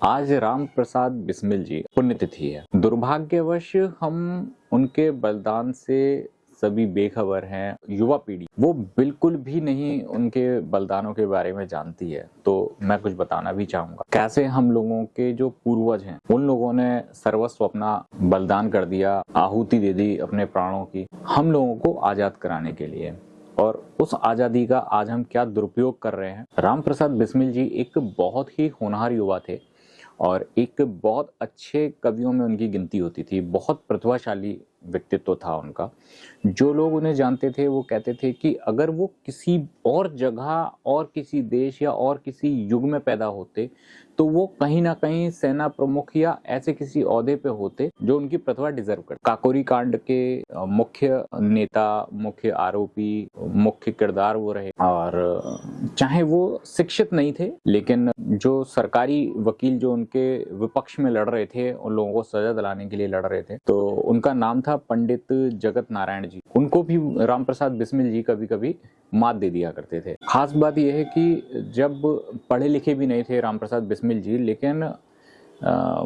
आज राम प्रसाद बिस्मिल जी पुण्यतिथि है। दुर्भाग्यवश हम उनके बलिदान से सभी बेखबर हैं। युवा पीढ़ी वो बिल्कुल भी नहीं उनके बलिदानों के बारे में जानती है। तो मैं कुछ बताना भी चाहूंगा कैसे हम लोगों के जो पूर्वज हैं उन लोगों ने सर्वस्व अपना बलिदान कर दिया, आहुति दे दी अपने प्राणों की हम लोगों को आजाद कराने के लिए। और उस आजादी का आज हम क्या दुरुपयोग कर रहे हैं। राम प्रसाद बिस्मिल जी एक बहुत ही होनहार युवा थे और एक बहुत अच्छे कवियों में उनकी गिनती होती थी। बहुत प्रतिभाशाली व्यक्तित्व था उनका। जो लोग उन्हें जानते थे वो कहते थे कि अगर वो किसी और जगह और किसी देश या और किसी युग में पैदा होते तो वो कहीं ना कहीं सेना प्रमुख या ऐसे किसी ओहदे पे होते जो उनकी प्रतिभा डिजर्व करते। काकोरी कांड के मुख्य नेता, मुख्य आरोपी, मुख्य किरदार वो रहे। और चाहे वो शिक्षित नहीं थे लेकिन जो सरकारी वकील जो उनके विपक्ष में लड़ रहे थे, उन लोगों को सजा दिलाने के लिए लड़ रहे थे, तो उनका नाम था पंडित जगत नारायण जी। उनको भी राम प्रसाद बिस्मिल जी कभी कभी मात दे दिया करते थे। खास बात यह है कि जब पढ़े लिखे भी नहीं थे राम प्रसाद बिस्मिल जी, लेकिन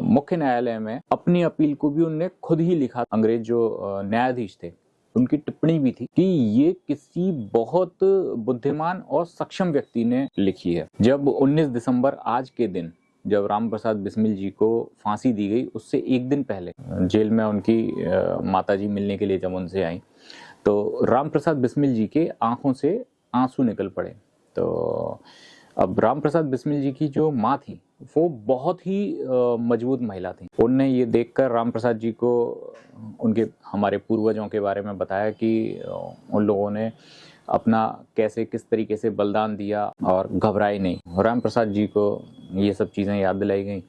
मुख्य न्यायालय में अपनी अपील को भी उनने खुद ही लिखा। अंग्रेज जो न्यायाधीश थे उनकी टिप्पणी भी थी कि ये किसी बहुत बुद्धिमान और सक्षम व्यक्ति ने लिखी है। जब 19 दिसंबर आज के दिन जब राम प्रसाद बिस्मिल जी को फांसी दी गई, उससे एक दिन पहले जेल में उनकी माताजी मिलने के लिए जब उनसे आई तो राम प्रसाद बिस्मिल जी के आंखों से आंसू निकल पड़े। तो अब राम प्रसाद बिस्मिल जी की जो माँ थी वो बहुत ही मजबूत महिला थी। उनने ये देखकर राम प्रसाद जी को उनके हमारे पूर्वजों के बारे में बताया कि उन लोगों ने अपना कैसे किस तरीके से बलिदान दिया और घबराए नहीं। राम प्रसाद जी को ये सब चीज़ें याद दिलाई गई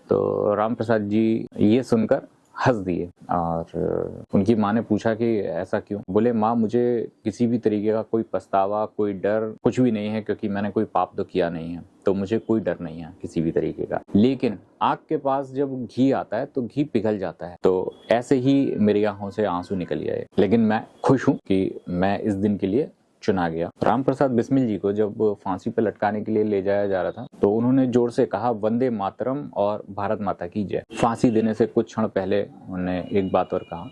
तो राम प्रसाद जी ये सुनकर हंस दिए। और उनकी माँ ने पूछा कि ऐसा क्यों? बोले, माँ मुझे किसी भी तरीके का कोई पछतावा, कोई डर कुछ भी नहीं है क्योंकि मैंने कोई पाप तो किया नहीं है, तो मुझे कोई डर नहीं है किसी भी तरीके का। लेकिन आग के पास जब घी आता है तो घी पिघल जाता है। तो ऐसे ही मेरी आंखों से आंसू निकल गए। लेकिन मैं खुश हूँ कि मैं इस दिन के लिए चुना गया। राम प्रसाद बिस्मिल जी को जब फांसी पर लटकाने के लिए ले जाया जा रहा था तो उन्होंने जोर से कहा, वंदे मातरम और भारत माता की जय। फांसी देने से कुछ क्षण पहले उन्होंने एक बात और कहा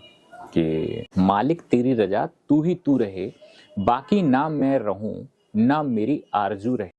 कि मालिक तेरी रजा तू ही तू रहे, बाकी ना मैं रहूं ना मेरी आरजू रहे।